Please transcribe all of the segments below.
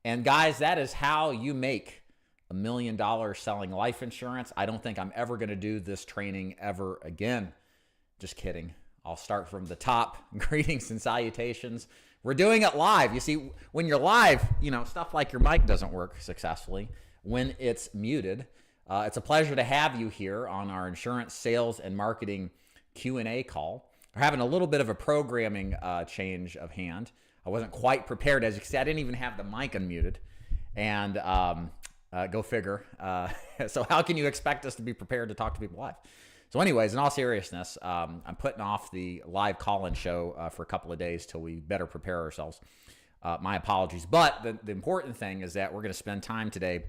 And guys, that is how you make $1 million selling life insurance. I don't think I'm ever going to do this training ever again. Just kidding. I'll start from the top. Greetings and salutations. We're doing it live. You see, when you're live, stuff like your mic doesn't work successfully when it's muted. It's a pleasure to have you here on our insurance sales and marketing Q&A call. We're having a little bit of a programming change of hand. I wasn't quite prepared, as you can see. I didn't even have the mic unmuted. And go figure. So how can you expect us to be prepared to talk to people live? So anyways, in all seriousness, I'm putting off the live call-in show for a couple of days till we better prepare ourselves. My apologies. But the important thing is that we're going to spend time today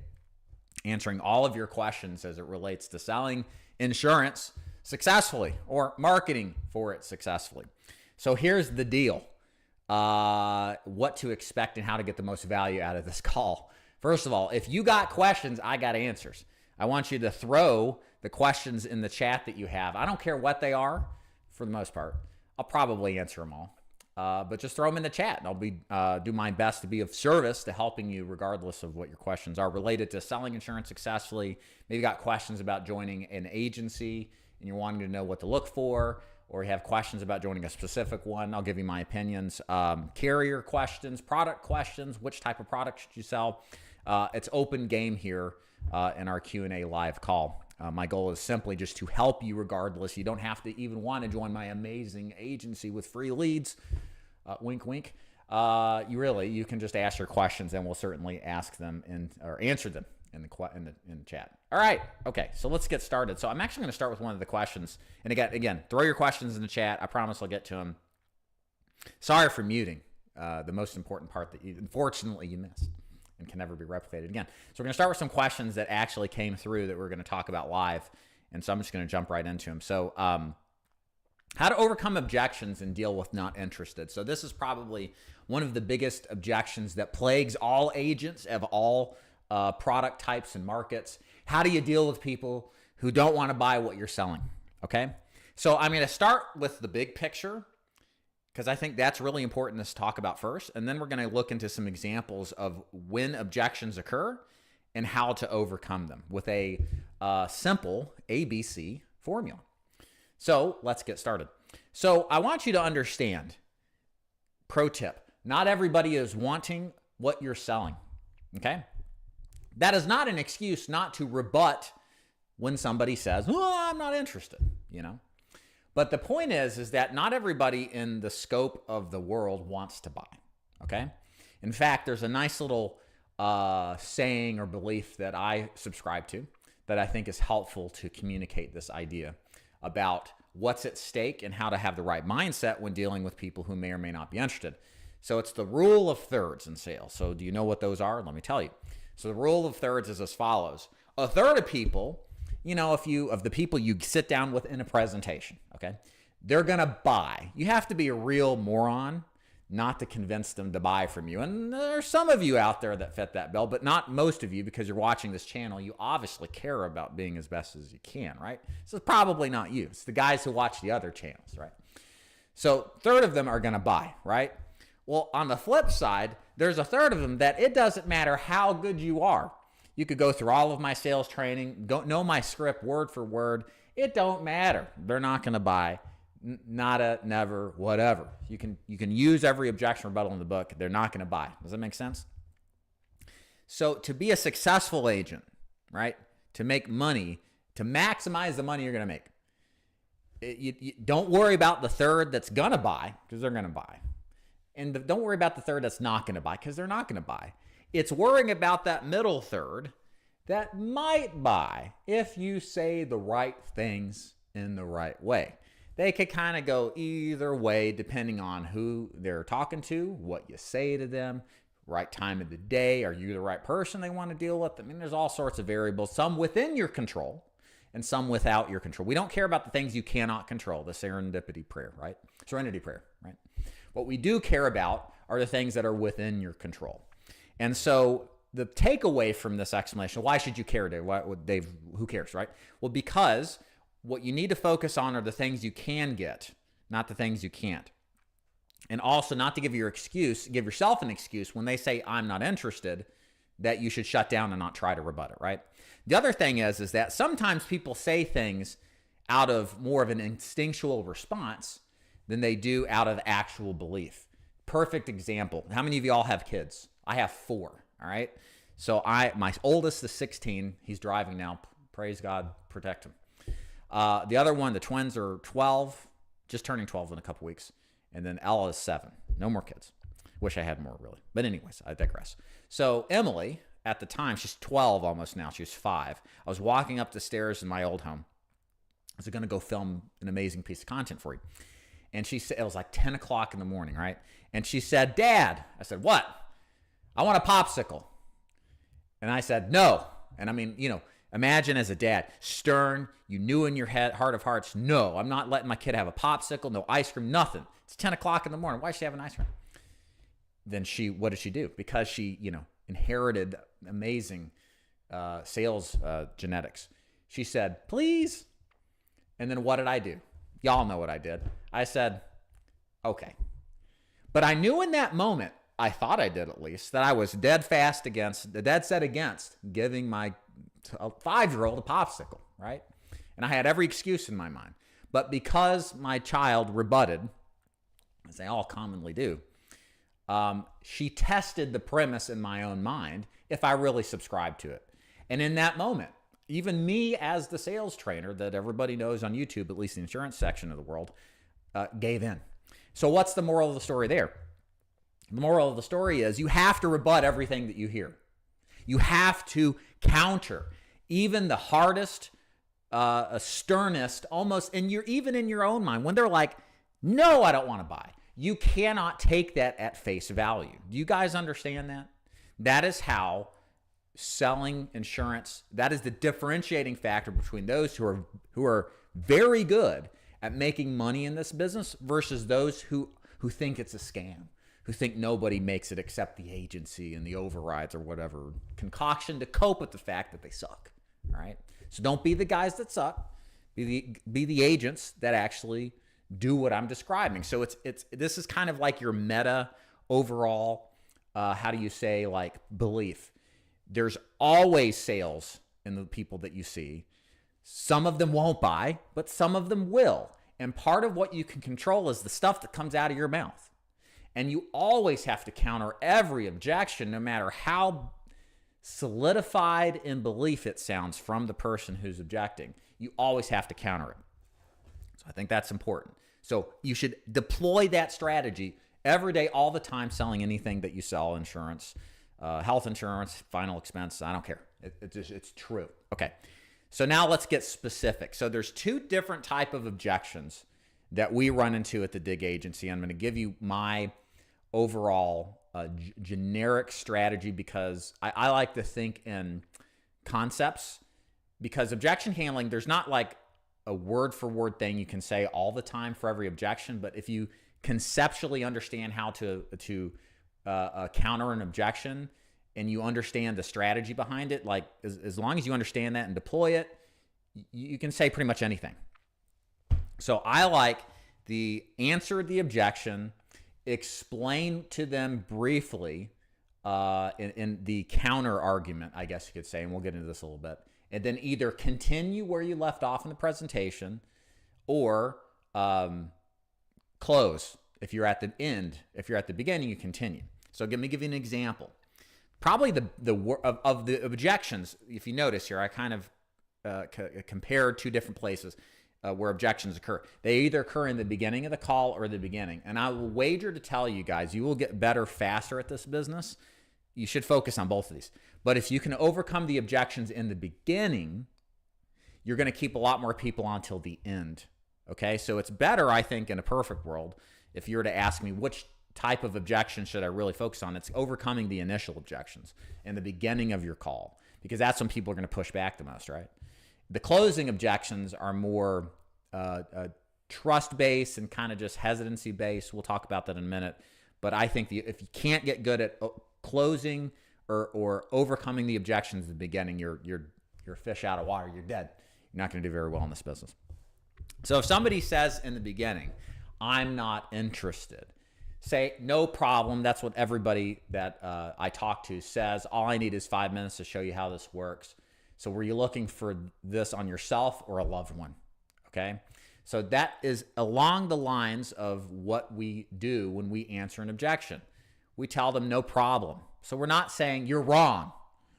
answering all of your questions as it relates to selling insurance successfully or marketing for it successfully. So here's the deal. What to expect and how to get the most value out of this call. First of all, if you got questions, I got answers. I want you to throw the questions in the chat that you have. I don't care what they are, for the most part. I'll probably answer them all. But just throw them in the chat, and I'll do my best to be of service to helping you regardless of what your questions are related to selling insurance successfully. Maybe you got questions about joining an agency and you're wanting to know what to look for, or you have questions about joining a specific one. I'll give you my opinions. Carrier questions, product questions, which type of product should you sell? It's open game here in our Q&A live call. My goal is simply just to help you regardless. You don't have to even want to join my amazing agency with free leads. Wink, wink. You can just ask your questions and we'll certainly ask them or answer them in the chat. All right. Okay. So let's get started. So I'm actually going to start with one of the questions. And again, throw your questions in the chat. I promise I'll get to them. Sorry for muting the most important part that unfortunately you missed and can never be replicated again. So we're going to start with some questions that actually came through that we're going to talk about live. And so I'm just going to jump right into them. So how to overcome objections and deal with not interested. So this is probably one of the biggest objections that plagues all agents of all product types and markets. How do you deal with people who don't want to buy what you're selling? Okay. So I'm going to start with the big picture, because I think that's really important to talk about first. And then we're going to look into some examples of when objections occur and how to overcome them with a simple ABC formula. So let's get started. So I want you to understand, pro tip, not everybody is wanting what you're selling, okay? That is not an excuse not to rebut when somebody says, oh, I'm not interested, But the point is that not everybody in the scope of the world wants to buy, okay? In fact, there's a nice little saying or belief that I subscribe to that I think is helpful to communicate this idea about what's at stake and how to have the right mindset when dealing with people who may or may not be interested. So it's the rule of thirds in sales. So do you know what those are? Let me tell you. So the rule of thirds is as follows. A third of people, of the people you sit down with in a presentation, okay, they're going to buy. You have to be a real moron not to convince them to buy from you. And there's some of you out there that fit that bill, but not most of you, because you're watching this channel. You obviously care about being as best as you can, right? So it's probably not you. It's the guys who watch the other channels, right? So a third of them are going to buy, right? Well, on the flip side, there's a third of them that it doesn't matter how good you are. You could go through all of my sales training, know my script word for word. It don't matter. They're not going to buy. Nada, never, whatever. You can use every objection rebuttal in the book. They're not going to buy. Does that make sense? So to be a successful agent, right, to make money, to maximize the money you're going to make, you don't worry about the third that's going to buy, because they're going to buy. And don't worry about the third that's not going to buy, because they're not going to buy. It's worrying about that middle third that might buy if you say the right things in the right way. They could kind of go either way depending on who they're talking to, what you say to them, right time of the day. Are you the right person they want to deal with? I mean, there's all sorts of variables, some within your control and some without your control. We don't care about the things you cannot control, the serendipity prayer, right? Serenity prayer, right? What we do care about are the things that are within your control. And so the takeaway from this explanation, why should you care, Dave? Who cares, right? Well, because what you need to focus on are the things you can get, not the things you can't. And also not to give yourself an excuse when they say, I'm not interested, that you should shut down and not try to rebut it, right? The other thing is that sometimes people say things out of more of an instinctual response than they do out of actual belief. Perfect example. How many of you all have kids? I have 4, all right? So my oldest is 16. He's driving now. Praise God, protect him. The other one, the twins are 12, just turning 12 in a couple weeks. And then Ella is 7. No more kids. Wish I had more, really. But anyways, I digress. So Emily, at the time, she's 12 almost now. She was 5. I was walking up the stairs in my old home. I was going to go film an amazing piece of content for you. And she said, it was like 10 o'clock in the morning, right? And she said, Dad. I said, what? I want a popsicle. And I said, no. And I mean, imagine as a dad, stern, you knew in your heart of hearts, no, I'm not letting my kid have a popsicle, no ice cream, nothing. It's 10 o'clock in the morning. Why is she having ice cream? Then what did she do? Because she, inherited amazing sales genetics. She said, please. And then what did I do? Y'all know what I did. I said, okay. But I knew in that moment, I thought I did at least, that I was dead set against giving my 5-year-old a popsicle, right? And I had every excuse in my mind. But because my child rebutted, as they all commonly do, she tested the premise in my own mind if I really subscribed to it. And in that moment, even me as the sales trainer that everybody knows on YouTube, at least the insurance section of the world, gave in. So what's the moral of the story there? The moral of the story is you have to rebut everything that you hear. You have to counter even the hardest, sternest, almost, and even in your own mind, when they're like, no, I don't want to buy. You cannot take that at face value. Do you guys understand that? That is how selling insurance, that is the differentiating factor between those who are very good at making money in this business versus those who think it's a scam, who think nobody makes it except the agency and the overrides or whatever concoction to cope with the fact that they suck. All right. So don't be the guys that suck. Be the agents that actually do what I'm describing. So this is kind of like your meta overall, how do you say, like, belief. There's always sales in the people that you see. Some of them won't buy, but some of them will. And part of what you can control is the stuff that comes out of your mouth. And you always have to counter every objection, no matter how solidified in belief it sounds from the person who's objecting. You always have to counter it. So I think that's important. So you should deploy that strategy every day, all the time, selling anything that you sell, insurance, health insurance, final expense. I don't care. It's true. Okay. So now let's get specific. So there's 2 different type of objections that we run into at the Dig Agency. I'm going to give you my overall generic strategy because I like to think in concepts, because objection handling, there's not like a word for word thing you can say all the time for every objection. But if you conceptually understand how to counter an objection and you understand the strategy behind it, like as long as you understand that and deploy it, you can say pretty much anything. So I like the answer the objection, explain to them briefly in the counter argument, I guess you could say, and we'll get into this a little bit, and then either continue where you left off in the presentation or close. If you're at the end, if you're at the beginning, you continue. So let me give you an example. Probably of the objections, if you notice here, I kind of compared 2 different places where objections occur. They either occur in the beginning of the call or the beginning. And I will wager to tell you guys, you will get better faster at this business. You should focus on both of these. But if you can overcome the objections in the beginning, you're going to keep a lot more people on till the end. Okay, so it's better, I think, in a perfect world, if you were to ask me which type of objection should I really focus on, it's overcoming the initial objections in the beginning of your call, because that's when people are going to push back the most, right? The closing objections are more trust-based and kind of just hesitancy-based. We'll talk about that in a minute. But I think if you can't get good at closing or overcoming the objections at the beginning, you're a fish out of water. You're dead. You're not going to do very well in this business. So if somebody says in the beginning, I'm not interested, Say, no problem. That's what everybody that I talk to says. All I need is 5 minutes to show you how this works. So were you looking for this on yourself or a loved one? Okay. So that is along the lines of what we do when we answer an objection. We tell them no problem. So we're not saying you're wrong.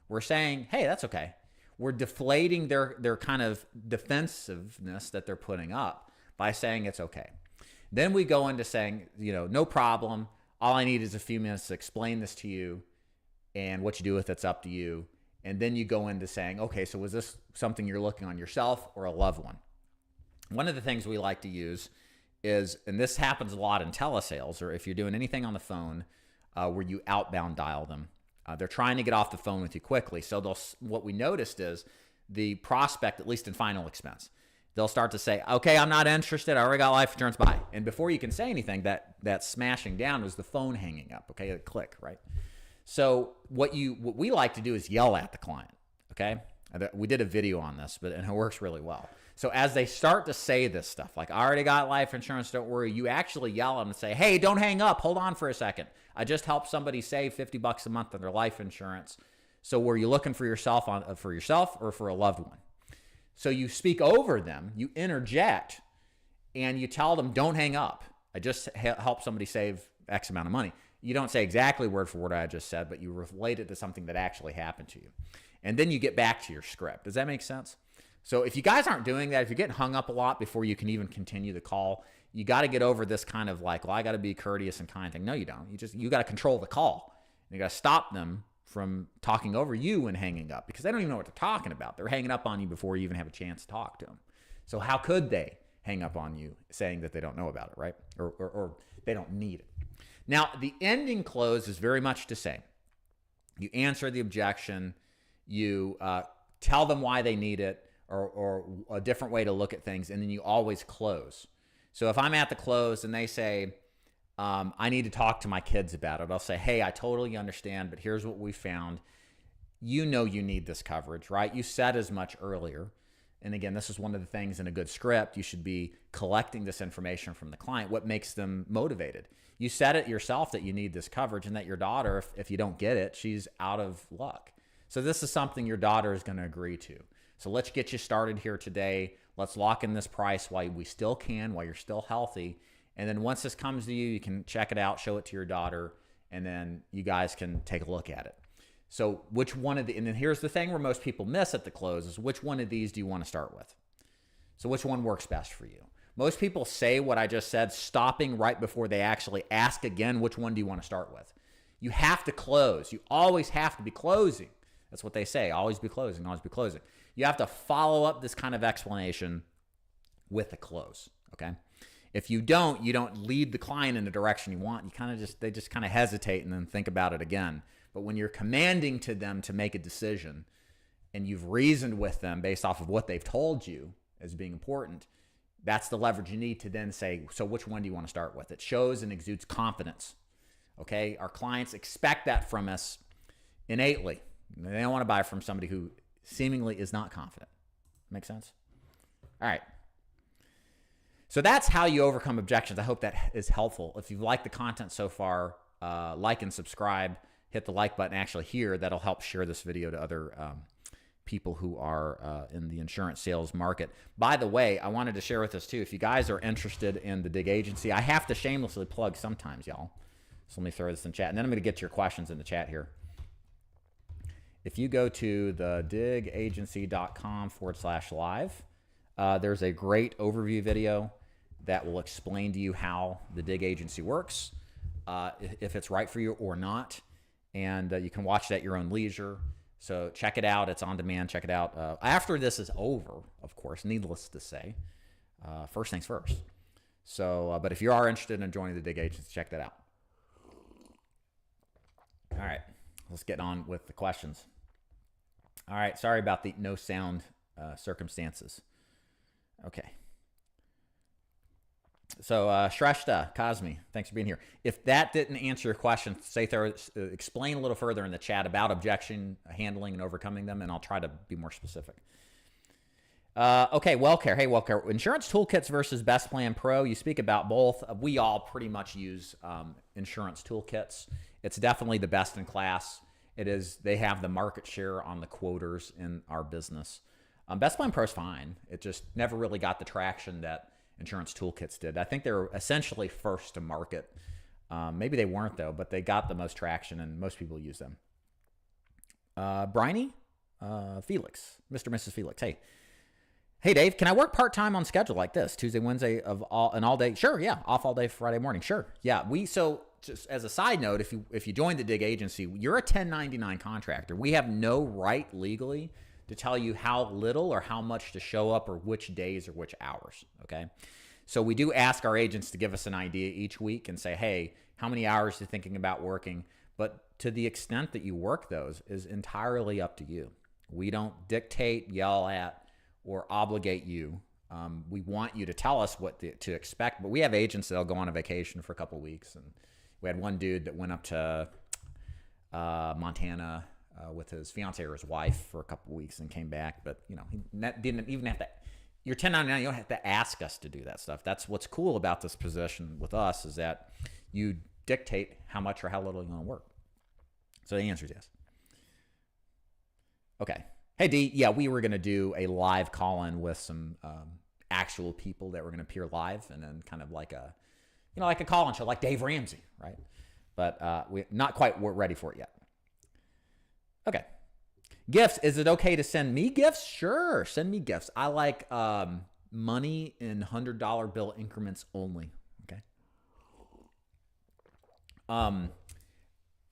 We're saying, hey, that's okay. We're deflating their kind of defensiveness that they're putting up by saying it's okay. Then we go into saying, no problem. All I need is a few minutes to explain this to you, and what you do with it's up to you. And then you go into saying, okay, so was this something you're looking on yourself or a loved one? One of the things we like to use is, and this happens a lot in telesales, or if you're doing anything on the phone where you outbound dial them, they're trying to get off the phone with you quickly. So what we noticed is the prospect, at least in final expense, they'll start to say, okay, I'm not interested. I already got life insurance, bye. And before you can say anything, that smashing down was the phone hanging up, okay, a click, right? So what we like to do is yell at the client, okay? We did a video on this, and it works really well. So as they start to say this stuff, like, I already got life insurance, don't worry, you actually yell at them and say, hey, don't hang up. Hold on for a second. I just helped somebody save $50 a month on their life insurance. So were you looking for yourself or for a loved one? So you speak over them, you interject, and you tell them, don't hang up. I just helped somebody save X amount of money. You don't say exactly word for word I just said, but you relate it to something that actually happened to you. And then you get back to your script. Does that make sense? So if you guys aren't doing that, if you're getting hung up a lot before you can even continue the call, you got to get over this kind of like, well, I got to be courteous and kind thing. No, you don't. You got to control the call. You got to stop them from talking over you and hanging up, because they don't even know what they're talking about. They're hanging up on you before you even have a chance to talk to them. So how could they hang up on you saying that they don't know about it, right? Or they don't need it. Now, the ending close is very much the same. You answer the objection, you tell them why they need it, or a different way to look at things, and then you always close. So if I'm at the close and they say, I need to talk to my kids about it, I'll say, hey, I totally understand, but here's what we found. You know you need this coverage, right? You said as much earlier. And again, this is one of the things in a good script. You should be collecting this information from the client. What makes them motivated? You said it yourself that you need this coverage, and that your daughter, if you don't get it, she's out of luck. So this is something your daughter is going to agree to. So let's get you started here today. Let's lock in this price while we still can, while you're still healthy. And then once this comes to you, you can check it out, show it to your daughter, and then you guys can take a look at it. So which one of and then here's the thing where most people miss at the close is, which one of these do you want to start with? So which one works best for you? Most people say what I just said, stopping right before they actually ask again, which one do you want to start with? You have to close. You always have to be closing. That's what they say. Always be closing, always be closing. You have to follow up this kind of explanation with a close, okay? If you don't lead the client in the direction you want. They just kind of hesitate and then think about it again. But when you're commanding to them to make a decision, and you've reasoned with them based off of what they've told you as being important, that's the leverage you need to then say, so which one do you want to start with? It shows and exudes confidence, okay? Our clients expect that from us innately. They don't want to buy from somebody who seemingly is not confident. Make sense? All right. So that's how you overcome objections. I hope that is helpful. If you've liked the content so far, like and subscribe. Hit the like button actually here. That'll help share this video to other people who are in the insurance sales market. By the way, I wanted to share with us too, if you guys are interested in the Dig Agency, I have to shamelessly plug sometimes, y'all. So let me throw this in chat, and then I'm going to get to your questions in the chat here. If you go to the digagency.com/live, there's a great overview video that will explain to you how the Dig Agency works, if it's right for you or not. And you can watch it at your own leisure. So check it out. It's on demand. Check it out. After this is over, of course, needless to say, first things first. So, but if you are interested in joining the Dig Agency, check that out. All right, let's get on with the questions. All right, sorry about the no sound circumstances. Okay. So Shrestha Kazmi, thanks for being here. If that didn't answer your question, explain a little further in the chat about objection handling and overcoming them, and I'll try to be more specific. Okay, WellCare. Hey, WellCare. Insurance toolkits versus Best Plan Pro. You speak about both. We all pretty much use insurance toolkits. It's definitely the best in class. It is. They have the market share on the quoters in our business. Best Plan Pro is fine. It just never really got the traction that insurance toolkits did. I think they're essentially first to market. Maybe they weren't though, but they got the most traction and most people use them. Briney, Felix, Mr. and Mrs. Felix. Hey, Dave, can I work part-time on schedule like this? Tuesday, Wednesday of all day? Sure, yeah. Off all day Friday morning. Sure. Yeah. So just as a side note, if you join the DIG agency, you're a 1099 contractor. We have no right legally to tell you how little or how much to show up or which days or which hours. Okay. So we do ask our agents to give us an idea each week and say, hey, how many hours are you thinking about working? But to the extent that you work those is entirely up to you. We don't dictate, yell at, or obligate you. We want you to tell us what to expect, but we have agents that'll go on a vacation for a couple of weeks. And we had one dude that went up to Montana with his fiance or his wife for a couple of weeks and came back. But he didn't even have to. You're 1099. You don't have to ask us to do that stuff. That's what's cool about this position with us is that you dictate how much or how little you want to work. So the answer is yes. Okay. Hey, D, yeah, we were going to do a live call-in with some actual people that were going to appear live and then kind of like a call-in show, like Dave Ramsey, right? But we're not quite ready for it yet. Okay. Gifts. Is it okay to send me gifts? Sure, send me gifts. I like money in $100 bill increments only, okay?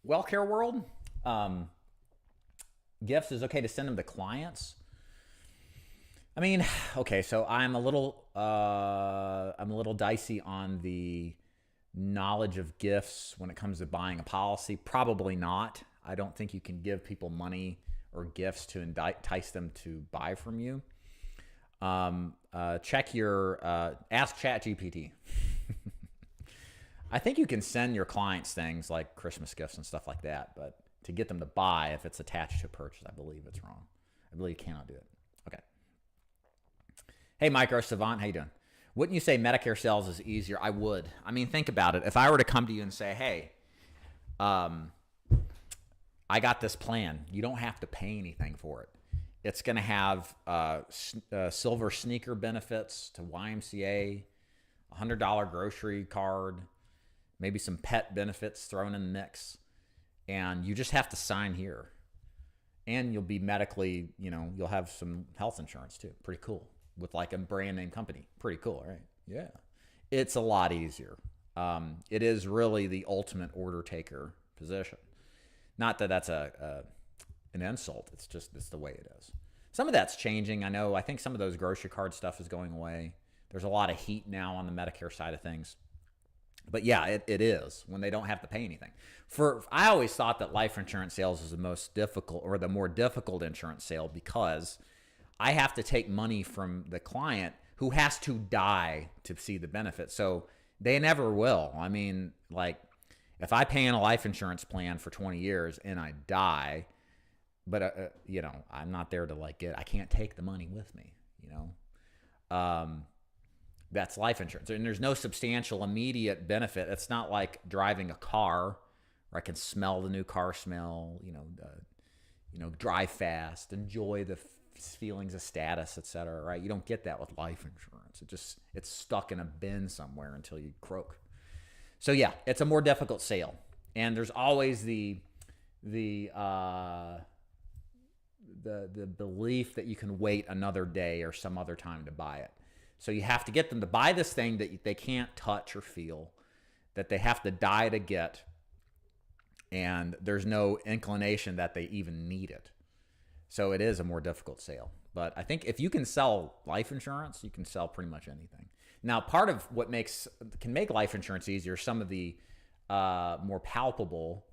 WellCare World, gifts is okay to send them to clients. I mean, okay, so I'm a little dicey on the knowledge of gifts when it comes to buying a policy. Probably not. I don't think you can give people money or gifts to entice them to buy from you. Ask ChatGPT. I think you can send your clients things like Christmas gifts and stuff like that, but to get them to buy, if it's attached to a purchase, I believe it's wrong. I believe you cannot do it. Okay. Hey, Micro Savant, how you doing? Wouldn't you say Medicare sales is easier? I would. I mean, think about it. If I were to come to you and say, hey, I got this plan. You don't have to pay anything for it. It's going to have silver sneaker benefits to YMCA, $100 grocery card, maybe some pet benefits thrown in the mix. And you just have to sign here. And you'll be medically, you'll have some health insurance too. Pretty cool. With like a brand name company. Pretty cool, right? Yeah. It's a lot easier. It is really the ultimate order taker position. Not that that's an insult. It's the way it is. Some of that's changing. I think some of those grocery card stuff is going away. There's a lot of heat now on the Medicare side of things. But yeah, it is when they don't have to pay anything. I always thought that life insurance sales was the most difficult or the more difficult insurance sale because I have to take money from the client who has to die to see the benefit. So they never will. I mean, like if I pay in a life insurance plan for 20 years and I die, but I'm not there to I can't take the money with me, That's life insurance. And there's no substantial immediate benefit. It's not like driving a car where I can smell the new car smell, drive fast, enjoy the feelings of status, et cetera, right? You don't get that with life insurance. It's stuck in a bin somewhere until you croak. So yeah, it's a more difficult sale. And there's always the belief that you can wait another day or some other time to buy it. So you have to get them to buy this thing that they can't touch or feel, that they have to die to get, and there's no inclination that they even need it. So it is a more difficult sale. But I think if you can sell life insurance, you can sell pretty much anything. Now, part of what can make life insurance easier, some of the more palpable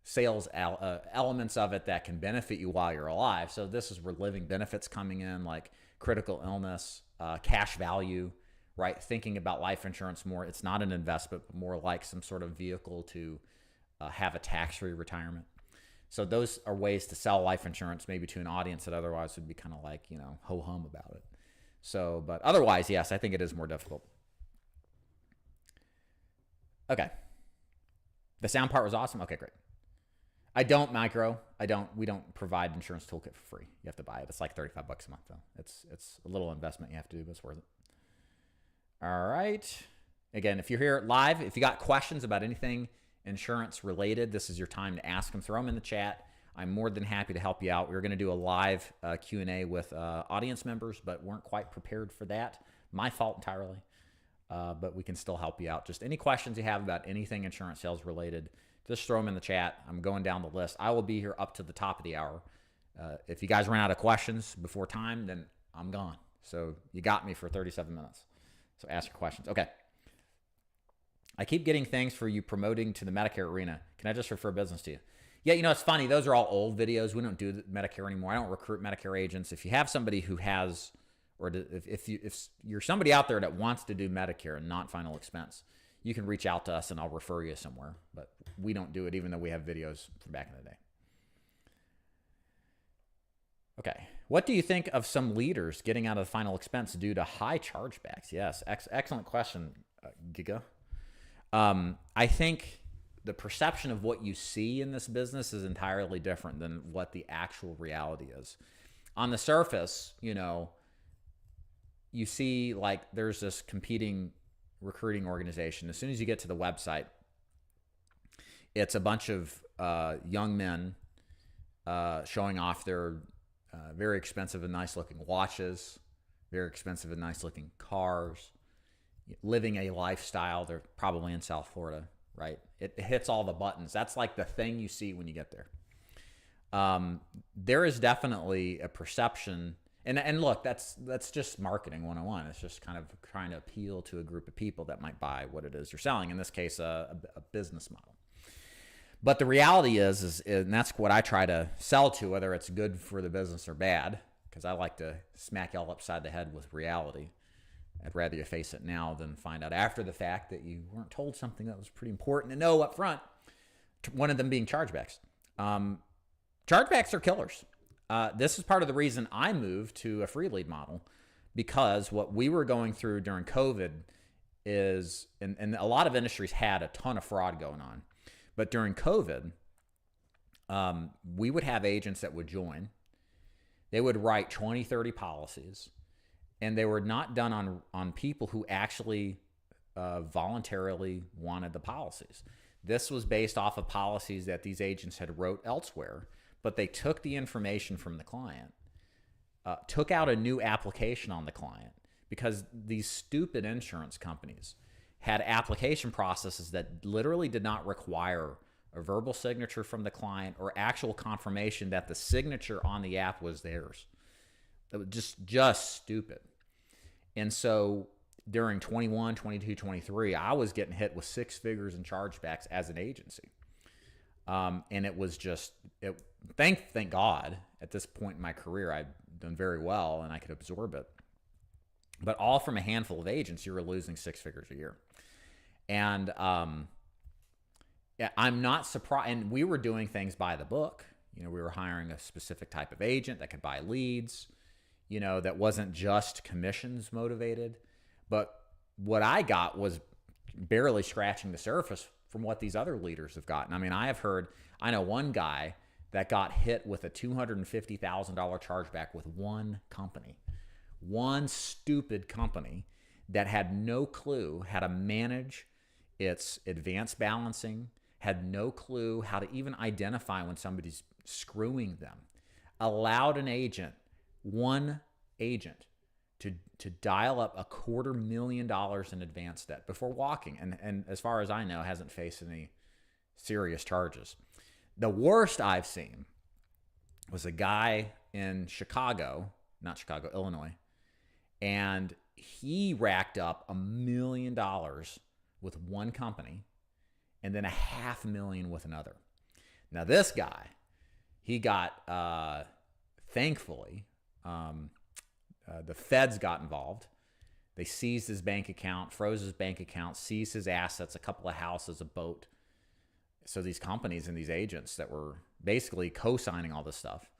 sales elements of it that can benefit you while you're alive. So this is where living benefits coming in, like critical illness, cash value, right? Thinking about life insurance more. It's not an investment, but more like some sort of vehicle to have a tax-free retirement. So those are ways to sell life insurance maybe to an audience that otherwise would be kind of like, ho-hum about it. So, but otherwise, yes, I think it is more difficult. Okay. The sound part was awesome. Okay, great. I don't micro. We don't provide insurance toolkit for free. You have to buy it. It's like $35 a month though. It's a little investment you have to do, but it's worth it. All right. Again, if you're here live, if you got questions about anything insurance related, this is your time to ask them. Throw them in the chat. I'm more than happy to help you out. We were going to do a live Q&A with audience members, but weren't quite prepared for that. My fault entirely. But we can still help you out. Just any questions you have about anything insurance sales related, just throw them in the chat. I'm going down the list. I will be here up to the top of the hour. If you guys run out of questions before time, then I'm gone. So you got me for 37 minutes. So ask your questions. Okay. I keep getting things for you promoting to the Medicare arena. Can I just refer business to you? Yeah, it's funny. Those are all old videos. We don't do Medicare anymore. I don't recruit Medicare agents. If you have somebody who has, or if you're somebody out there that wants to do Medicare and not final expense, you can reach out to us and I'll refer you somewhere. But we don't do it, even though we have videos from back in the day. Okay. What do you think of some leaders getting out of the final expense due to high chargebacks? Yes. Excellent question, Giga. I think the perception of what you see in this business is entirely different than what the actual reality is. On the surface, you see like there's this competing recruiting organization. As soon as you get to the website, it's a bunch of young men showing off their very expensive and nice looking watches, very expensive and nice looking cars, living a lifestyle. They're probably in South Florida, right? It hits all the buttons. That's like the thing you see when you get there. There is definitely a perception, and look, that's just marketing 101. It's just kind of trying to appeal to a group of people that might buy what it is you're selling. In this case, a business model. But the reality is, and that's what I try to sell to, whether it's good for the business or bad, because I like to smack y'all upside the head with reality. I'd rather you face it now than find out after the fact that you weren't told something that was pretty important to know up front. One of them being chargebacks. Chargebacks are killers. This is part of the reason I moved to a free lead model, because what we were going through during COVID is, and a lot of industries had a ton of fraud going on. But during COVID, we would have agents that would join. They would write 20, 30 policies, and they were not done on people who actually voluntarily wanted the policies. This was based off of policies that these agents had wrote elsewhere, but they took the information from the client, took out a new application on the client, because these stupid insurance companies had application processes that literally did not require a verbal signature from the client or actual confirmation that the signature on the app was theirs. It was just stupid. And so during 21, 22, 23, I was getting hit with six figures in chargebacks as an agency. And it was just, thank God, at this point in my career, I'd done very well and I could absorb it. But all from a handful of agents, you were losing six figures a year. And yeah, I'm not surprised. And we were doing things by the book. We were hiring a specific type of agent that could buy leads, that wasn't just commissions motivated. But what I got was barely scratching the surface from what these other leaders have gotten. I mean, I know one guy that got hit with a $250,000 chargeback with one company. One stupid company that had no clue how to manage its advanced balancing, had no clue how to even identify when somebody's screwing them, allowed one agent to dial up $250,000 in advance debt before walking, and as far as I know, hasn't faced any serious charges. The worst I've seen was a guy in Illinois, and he racked up $1 million with one company and then $500,000 with another. Now this guy, he got, thankfully, the feds got involved. They seized his bank account, froze his bank account, seized his assets, a couple of houses, a boat. So these companies and these agents that were basically co-signing all this stuff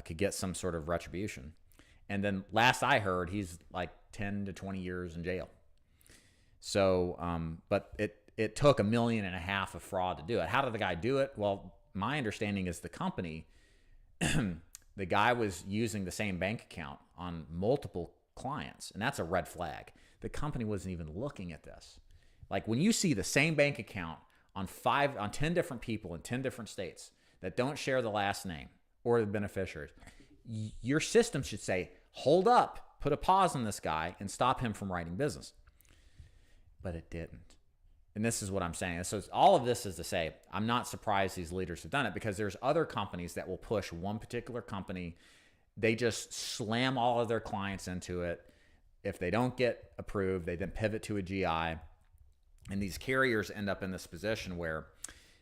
could get some sort of retribution. And then last I heard, he's like 10 to 20 years in jail. So, but it took $1.5 million of fraud to do it. How did the guy do it? Well, my understanding is the company, the guy was using the same bank account on multiple clients, and that's a red flag. The company wasn't even looking at this. Like when you see the same bank account on 10 different people in 10 different states that don't share the last name or the beneficiaries, your system should say, hold up, put a pause on this guy and stop him from writing business. But it didn't. And this is what I'm saying. So all of this is to say, I'm not surprised these leaders have done it, because there's other companies that will push one particular company. They just slam all of their clients into it. If they don't get approved, they then pivot to a GI. And these carriers end up in this position where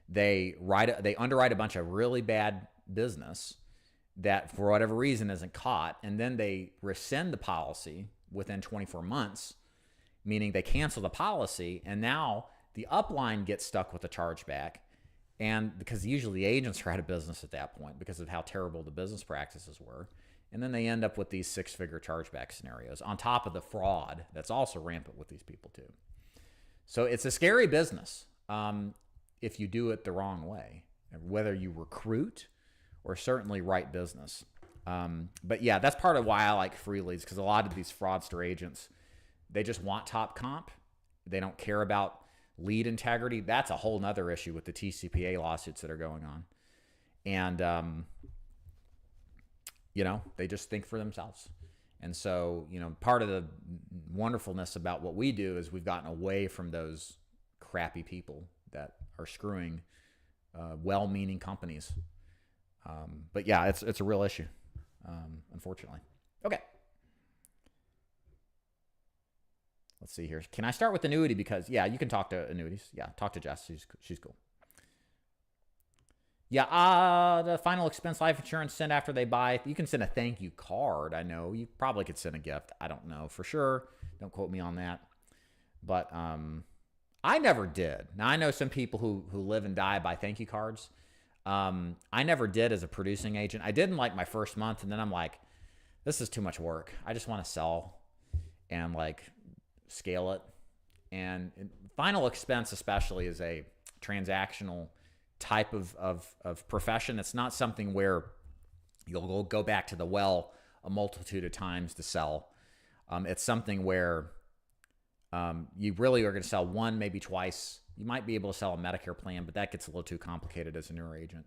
they underwrite a bunch of really bad business that for whatever reason isn't caught. And then they rescind the policy within 24 months, meaning they cancel the policy. And now the upline gets stuck with the chargeback. And because usually the agents are out of business at that point because of how terrible the business practices were. And then they end up with these 6-figure chargeback scenarios on top of the fraud that's also rampant with these people too. So it's a scary business if you do it the wrong way, whether you recruit or certainly write business. But yeah, that's part of why I like free leads, because a lot of these fraudster agents, they just want top comp. They don't care about lead integrity. That's a whole nother issue with the TCPA lawsuits that are going on. And, they just think for themselves. And so, part of the wonderfulness about what we do is we've gotten away from those crappy people that are screwing well-meaning companies. But yeah, it's a real issue, unfortunately. Okay. Let's see here. Can I start with annuity? Because, yeah, you can talk to annuities. Yeah, talk to Jess. She's cool. Yeah, the final expense life insurance send after they buy. You can send a thank you card. I know you probably could send a gift. I don't know for sure. Don't quote me on that. But I never did. Now, I know some people who live and die by thank you cards. I never did as a producing agent. I did in like my first month, and then I'm like, this is too much work. I just want to sell and like scale it. And final expense especially is a transactional type of profession. It's not something where you'll go back to the well a multitude of times to sell. It's something where you really are going to sell one, maybe twice. You might be able to sell a Medicare plan, but that gets a little too complicated as a newer agent.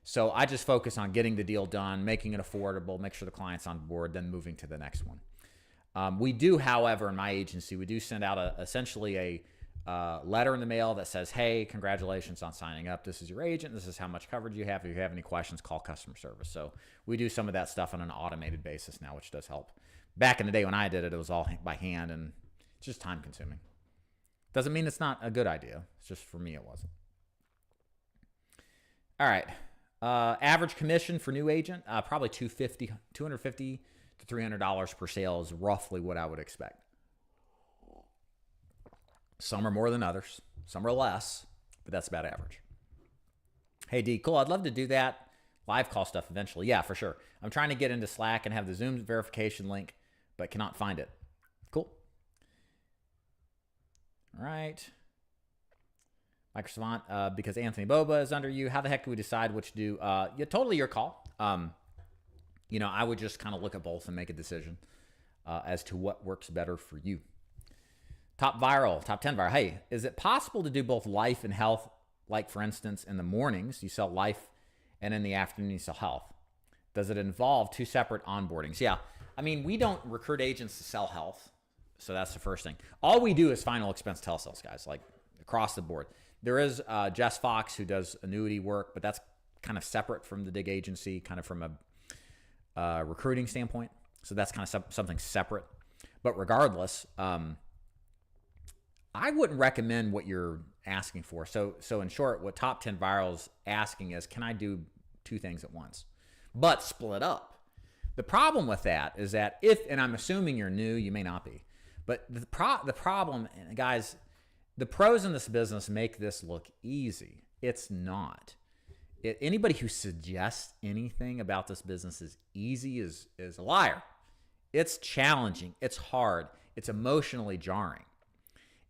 So I just focus on getting the deal done, making it affordable, make sure the client's on board, then moving to the next one. We do, however, in my agency, we do send out essentially a letter in the mail that says, hey, congratulations on signing up. This is your agent. This is how much coverage you have. If you have any questions, call customer service. So we do some of that stuff on an automated basis now, which does help. Back in the day when I did it, it was all by hand, and it's just time consuming. Doesn't mean it's not a good idea. It's just for me, it wasn't. All right. Average commission for new agent, probably $250 to $300 per sale is roughly what I would expect. Some are more than others. Some are less, but that's about average. Hey, D, cool. I'd love to do that live call stuff eventually. Yeah, for sure. I'm trying to get into Slack and have the Zoom verification link, but cannot find it. Cool. All right. Microsoft, because Anthony Boba is under you. How the heck do we decide which to do? Yeah, totally your call. I would just kind of look at both and make a decision as to what works better for you. Top 10 viral. Hey, is it possible to do both life and health? Like, for instance, in the mornings, you sell life, and in the afternoon, you sell health. Does it involve two separate onboardings? Yeah. I mean, we don't recruit agents to sell health. So that's the first thing. All we do is final expense telesales, guys, like across the board. There is Jess Fox who does annuity work, but that's kind of separate from the dig agency, kind of from a recruiting standpoint. So that's kind of something separate. But regardless, I wouldn't recommend what you're asking for. So in short, what Top 10 Viral is asking is, can I do two things at once, but split up? The problem with that is that and I'm assuming you're new, you may not be, but the problem, guys, the pros in this business make this look easy. It's not. Anybody who suggests anything about this business is easy is a liar. It's challenging. It's hard. It's emotionally jarring.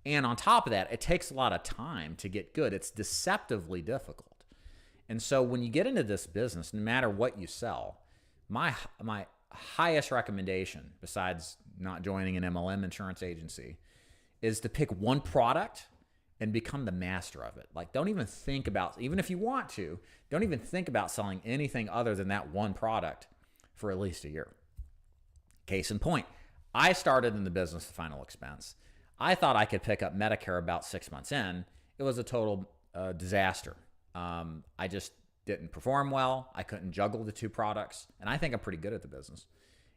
And on top of that, it takes a lot of time to get good. It's deceptively difficult. And so when you get into this business, no matter what you sell, my highest recommendation, besides not joining an MLM insurance agency, is to pick one product and become the master of it. Like, don't even think about, even if you want to, don't even think about selling anything other than that one product for at least a year. Case in point, I started in the business of final expense. I thought I could pick up Medicare about 6 months in. It was a total disaster. I just didn't perform well. I couldn't juggle the two products. And I think I'm pretty good at the business.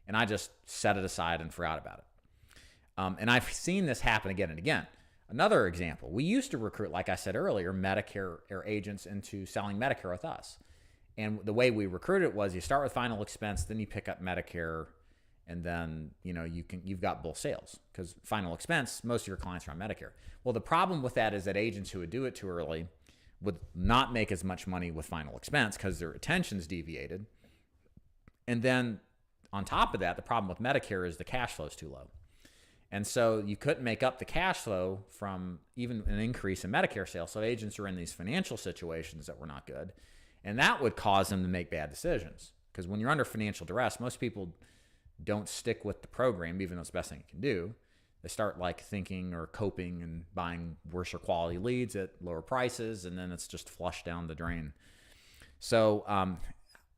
And I just set it aside and forgot about it. And I've seen this happen again and again. Another example, we used to recruit, like I said earlier, Medicare or agents into selling Medicare with us. And the way we recruited it was you start with final expense, then you pick up Medicare, and then you've got both sales, because final expense, most of your clients are on Medicare. Well, the problem with that is that agents who would do it too early would not make as much money with final expense because their attention's deviated. And then on top of that, the problem with Medicare is the cash flow is too low. And so you couldn't make up the cash flow from even an increase in Medicare sales. So agents are in these financial situations that were not good. And that would cause them to make bad decisions. Because when you're under financial duress, most people don't stick with the program, even though it's the best thing you can do. They start like thinking or coping and buying worse quality leads at lower prices, and then it's just flushed down the drain. So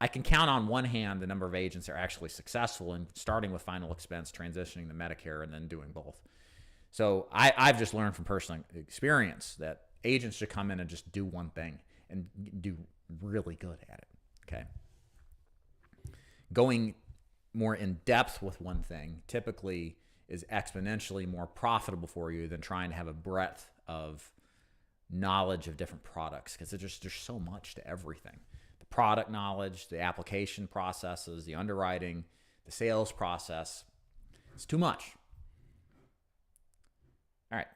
I can count on one hand the number of agents that are actually successful in starting with final expense, transitioning to Medicare, and then doing both. So I've just learned from personal experience that agents should come in and just do one thing and do really good at it, okay? Going more in depth with one thing typically is exponentially more profitable for you than trying to have a breadth of knowledge of different products, because there's so much to everything. The product knowledge, the application processes, the underwriting, the sales process. It's too much. All right.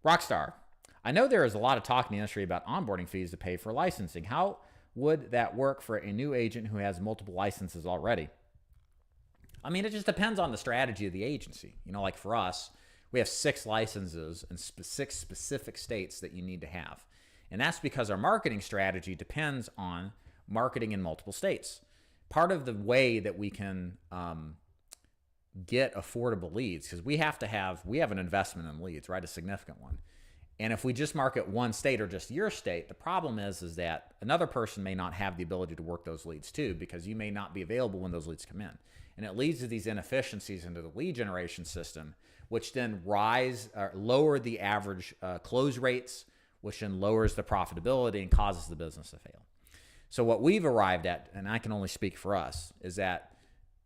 Rockstar. I know there is a lot of talk in the industry about onboarding fees to pay for licensing. How would that work for a new agent who has multiple licenses already? I mean, it just depends on the strategy of the agency. Like for us, we have 6 licenses in 6 specific states that you need to have. And that's because our marketing strategy depends on marketing in multiple states. Part of the way that we can get affordable leads, because we have an investment in leads, right? A significant one. And if we just market one state or just your state, the problem is that another person may not have the ability to work those leads too, because you may not be available when those leads come in. And it leads to these inefficiencies into the lead generation system, which then lower the average close rates, which then lowers the profitability and causes the business to fail. So what we've arrived at, and I can only speak for us, is that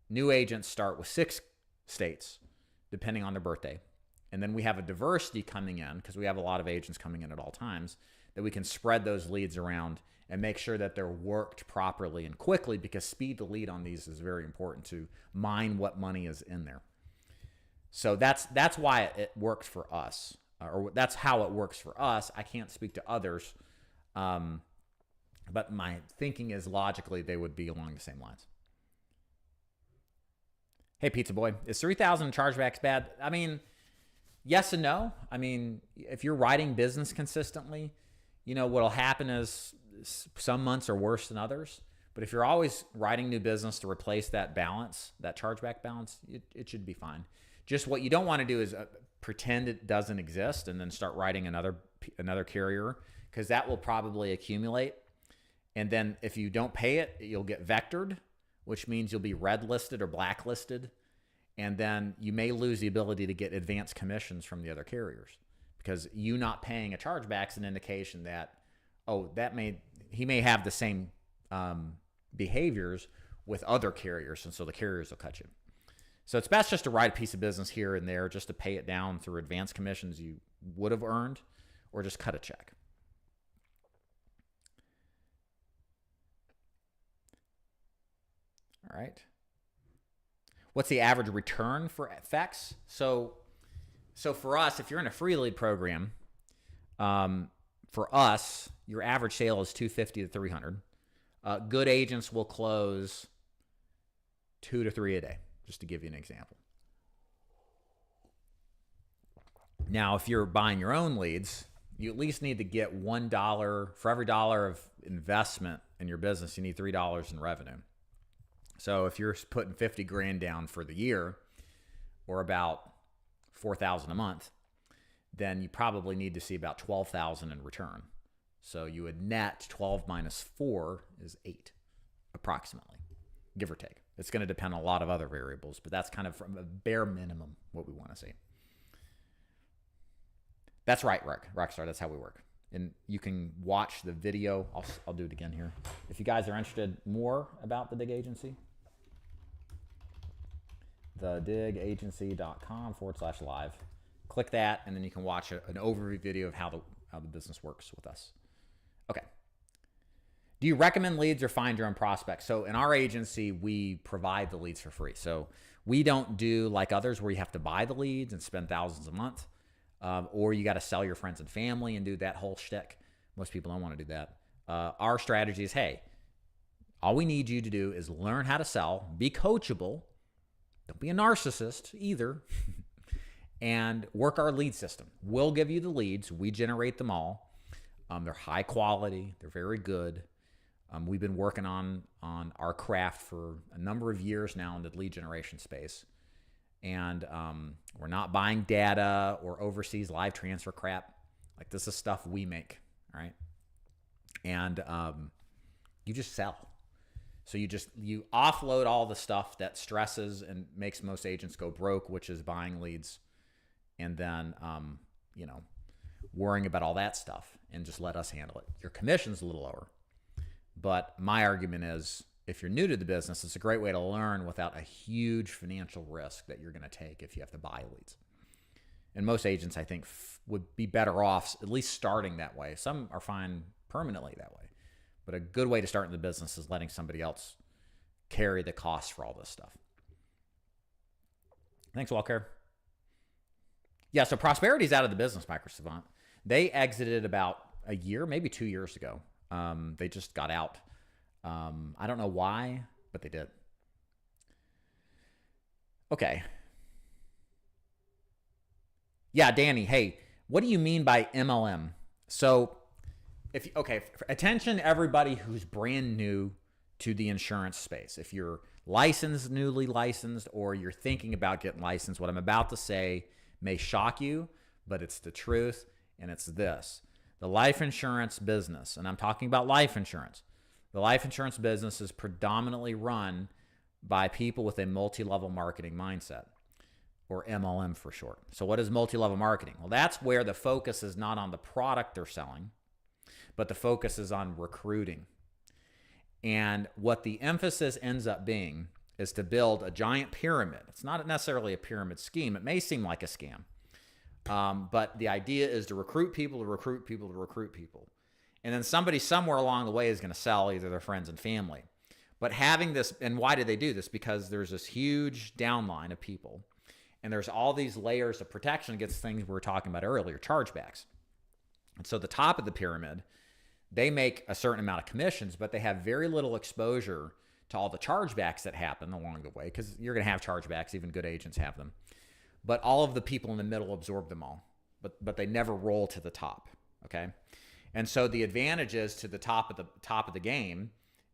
new agents start with 6 states, depending on their birthday. And then we have a diversity coming in, because we have a lot of agents coming in at all times, that we can spread those leads around and make sure that they're worked properly and quickly, because speed to lead on these is very important to mine what money is in there. So that's why it works for us, or that's how it works for us. I can't speak to others, but my thinking is logically they would be along the same lines. Hey, Pizza Boy, is 3,000 chargebacks bad? I mean, yes and no. I mean, if you're writing business consistently, what'll happen is some months are worse than others. But if you're always writing new business to replace that balance, that chargeback balance, it should be fine. Just what you don't want to do is pretend it doesn't exist and then start writing another carrier, because that will probably accumulate. And then if you don't pay it, you'll get vectored, which means you'll be red listed or blacklisted. And then you may lose the ability to get advanced commissions from the other carriers, because you not paying a chargeback is an indication that, he may have the same behaviors with other carriers, and so the carriers will cut you. So it's best just to write a piece of business here and there just to pay it down through advanced commissions you would have earned, or just cut a check. All right. What's the average return for FX? So for us, if you're in a free lead program, For us, your average sale is 250 to 300. Good agents will close 2 to 3 a day, just to give you an example. Now, if you're buying your own leads, you at least need to get $1 for every dollar of investment in your business. You need $3 in revenue. So if you're putting 50 grand down for the year, or about 4,000 a month, then you probably need to see about 12,000 in return. So you would net 12 minus 4 is 8, approximately, give or take. It's going to depend on a lot of other variables, but that's kind of from a bare minimum what we want to see. That's right, Rockstar. That's how we work. And you can watch the video. I'll do it again here. If you guys are interested more about the Dig Agency, thedigagency.com/live. Click that, and then you can watch an overview video of how the business works with us. Okay. Do you recommend leads or find your own prospects? So in our agency, we provide the leads for free. So we don't do like others where you have to buy the leads and spend thousands a month, or you got to sell your friends and family and do that whole shtick. Most people don't want to do that. Our strategy is, hey, all we need you to do is learn how to sell, be coachable, don't be a narcissist either, and work our lead system. We'll give you the leads. We generate them all. They're high quality. They're very good. We've been working on our craft for a number of years now in the lead generation space. And we're not buying data or overseas live transfer crap. Like, this is stuff we make, all right? And you just sell. So you offload all the stuff that stresses and makes most agents go broke, which is buying leads, and then worrying about all that stuff, and just let us handle it. Your commission's a little lower, but my argument is, if you're new to the business, it's a great way to learn without a huge financial risk that you're going to take if you have to buy leads. And most agents, I think, would be better off at least starting that way. Some are fine permanently that way. But a good way to start in the business is letting somebody else carry the cost for all this stuff. Thanks, Walker. Yeah, so Prosperity's out of the business, Microsavant. They exited about a year, maybe 2 years ago. They just got out. I don't know why, but they did. Okay. Yeah, Danny, hey, what do you mean by MLM? So, attention everybody who's brand new to the insurance space. If you're licensed, newly licensed, or you're thinking about getting licensed, what I'm about to say may shock you, but it's the truth, and it's this. The life insurance business, and I'm talking about life insurance, the life insurance business is predominantly run by people with a multi-level marketing mindset, or MLM for short. So what is multi-level marketing? Well, that's where the focus is not on the product they're selling, but the focus is on recruiting. And what the emphasis ends up being is to build a giant pyramid. It's not necessarily a pyramid scheme. It may seem like a scam. But the idea is to recruit people, to recruit people, to recruit people. And then somebody somewhere along the way is going to sell either their friends and family. But having this, and why do they do this? Because there's this huge downline of people. And there's all these layers of protection against things we were talking about earlier, chargebacks. And so the top of the pyramid, they make a certain amount of commissions, but they have very little exposure to all the chargebacks that happen along the way, because you're going to have chargebacks, even good agents have them. But all of the people in the middle absorb them all, but they never roll to the top, okay? And so the advantages to the top of the game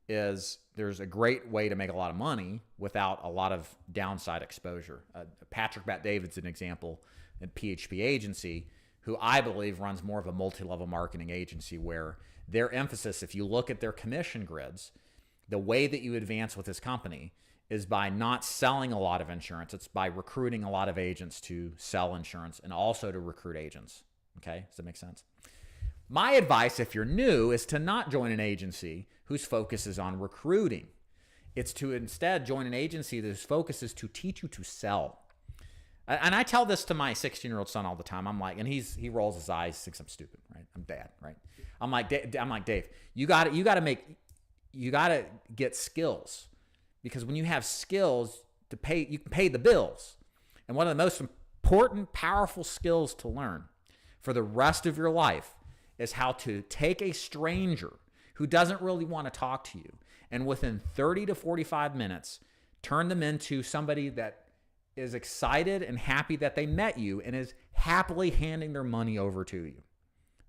is there's a great way to make a lot of money without a lot of downside exposure. Patrick Bat-David's an example at PHP Agency, who I believe runs more of a multi-level marketing agency, where their emphasis, if you look at their commission grids, the way that you advance with this company is by not selling a lot of insurance. It's by recruiting a lot of agents to sell insurance and also to recruit agents. Okay, does that make sense? My advice, if you're new, is to not join an agency whose focus is on recruiting. It's to instead join an agency whose focus is to teach you to sell. And I tell this to my 16-year-old son all the time. I'm like, and he rolls his eyes, thinks I'm stupid, right? I'm dad, right? I'm like, Dave, you got to get skills, because when you have skills to pay, you can pay the bills. And one of the most important, powerful skills to learn for the rest of your life is how to take a stranger who doesn't really want to talk to you, and within 30 to 45 minutes, turn them into somebody that is excited and happy that they met you and is happily handing their money over to you.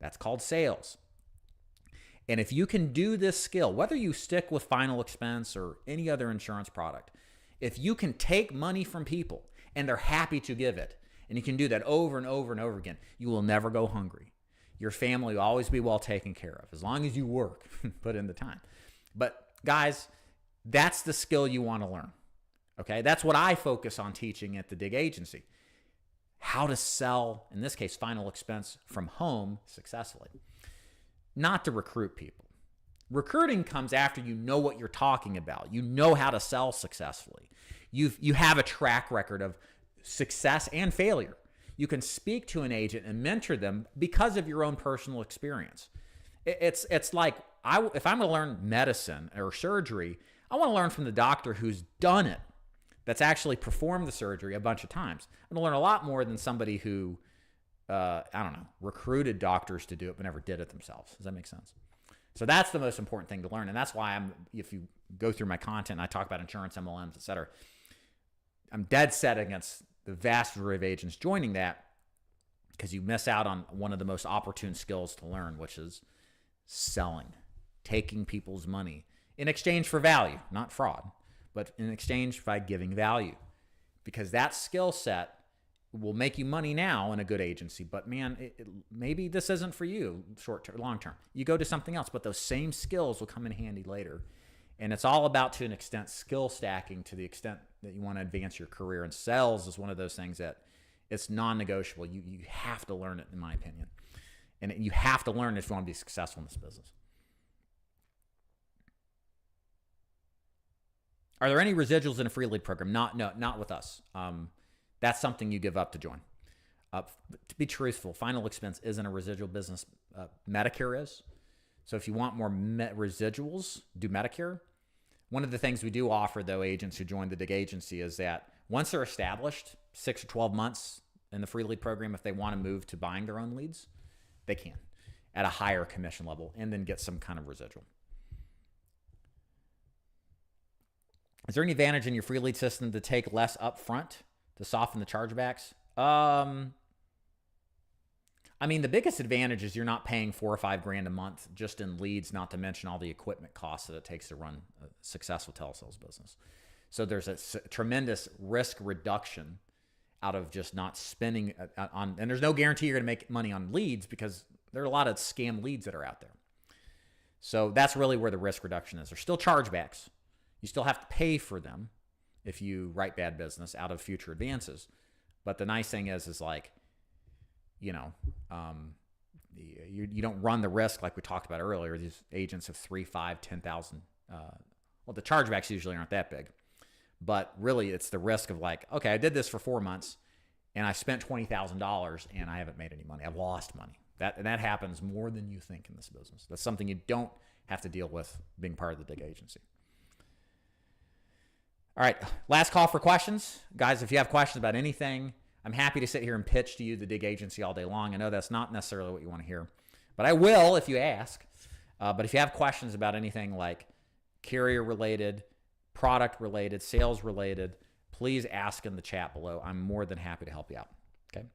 That's called sales. And if you can do this skill, whether you stick with final expense or any other insurance product, if you can take money from people and they're happy to give it, and you can do that over and over and over again, you will never go hungry. Your family will always be well taken care of as long as you work, put in the time. But guys, that's the skill you want to learn. Okay, that's what I focus on teaching at the Dig Agency. How to sell, in this case, final expense from home successfully. Not to recruit people. Recruiting comes after you know what you're talking about. You know how to sell successfully. You have a track record of success and failure. You can speak to an agent and mentor them because of your own personal experience. It's like, if I'm going to learn medicine or surgery, I want to learn from the doctor who's done it, that's actually performed the surgery a bunch of times. I'm going to learn a lot more than somebody who, recruited doctors to do it but never did it themselves. Does that make sense? So that's the most important thing to learn. And that's why if you go through my content and I talk about insurance, MLMs, et cetera, I'm dead set against the vast majority of agents joining that, because you miss out on one of the most opportune skills to learn, which is selling, taking people's money in exchange for value, not fraud, but in exchange by giving value, because that skill set will make you money now in a good agency. But man, maybe this isn't for you short term, long term. You go to something else, but those same skills will come in handy later. And it's all about, to an extent, skill stacking to the extent that you want to advance your career. And sales is one of those things that it's non-negotiable. You have to learn it, in my opinion. And you have to learn it if you want to be successful in this business. Are there any residuals in a free lead program? Not with us. That's something you give up to join. To be truthful, final expense isn't a residual business. Medicare is. So if you want more residuals, do Medicare. One of the things we do offer, though, agents who join the Dig Agency is that once they're established, 6 or 12 months in the free lead program, if they want to move to buying their own leads, they can at a higher commission level and then get some kind of residual. Is there any advantage in your free lead system to take less upfront to soften the chargebacks? The biggest advantage is you're not paying $4 or $5 grand a month just in leads, not to mention all the equipment costs that it takes to run a successful telesales business. So there's a tremendous risk reduction out of just not spending on, and there's no guarantee you're going to make money on leads because there are a lot of scam leads that are out there. So that's really where the risk reduction is. There's still chargebacks. You still have to pay for them if you write bad business out of future advances. But the nice thing is like, you don't run the risk like we talked about earlier. These agents have 3, 5, 10,000. Well, the chargebacks usually aren't that big, but really it's the risk of like, okay, I did this for 4 months and I spent $20,000 and I haven't made any money. I've lost money. That happens more than you think in this business. That's something you don't have to deal with being part of the Dig Agency. All right, last call for questions. Guys, if you have questions about anything, I'm happy to sit here and pitch to you the Dig Agency all day long. I know that's not necessarily what you want to hear, but I will if you ask. But if you have questions about anything like carrier-related, product-related, sales-related, please ask in the chat below. I'm more than happy to help you out, okay?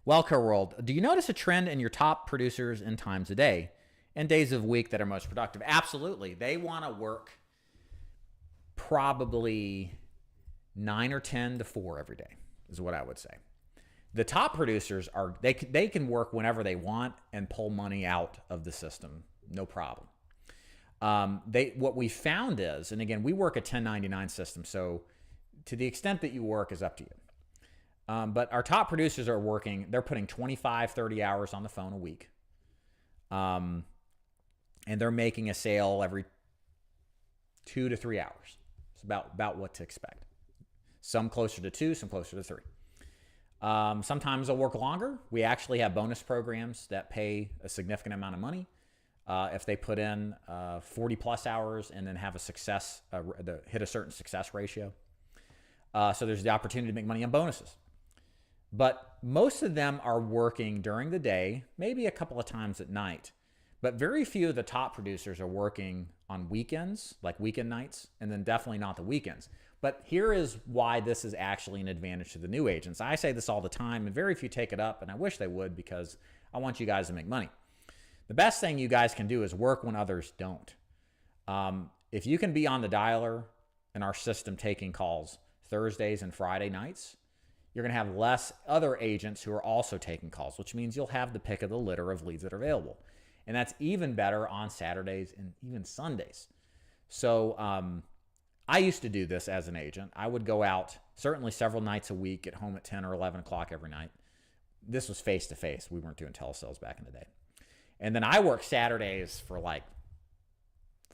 Wellco World, do you notice a trend in your top producers in times of day and days of week that are most productive? Absolutely. They want to work probably 9 or 10 to 4 every day is what I would say. The top producers they can work whenever they want and pull money out of the system, no problem. What we found is, and again, we work a 1099 system, so to the extent that you work is up to you. But our top producers are working, they're putting 25, 30 hours on the phone a week. And they're making a sale every 2 to 3 hours. It's about what to expect. Some closer to 2, some closer to 3. Sometimes they'll work longer. We actually have bonus programs that pay a significant amount of money if they put in 40 plus hours and then have hit a certain success ratio. So there's the opportunity to make money on bonuses. But most of them are working during the day, maybe a couple of times at night. But very few of the top producers are working on weekends, like weekend nights, and then definitely not the weekends. But here is why this is actually an advantage to the new agents. I say this all the time, and very few take it up, and I wish they would because I want you guys to make money. The best thing you guys can do is work when others don't. If you can be on the dialer in our system taking calls Thursdays and Friday nights, you're going to have less other agents who are also taking calls, which means you'll have the pick of the litter of leads that are available. And that's even better on Saturdays and even Sundays. So I used to do this as an agent. I would go out certainly several nights a week, get home at 10 or 11 o'clock every night. This was face-to-face. We weren't doing telesales back in the day. And then I worked Saturdays for like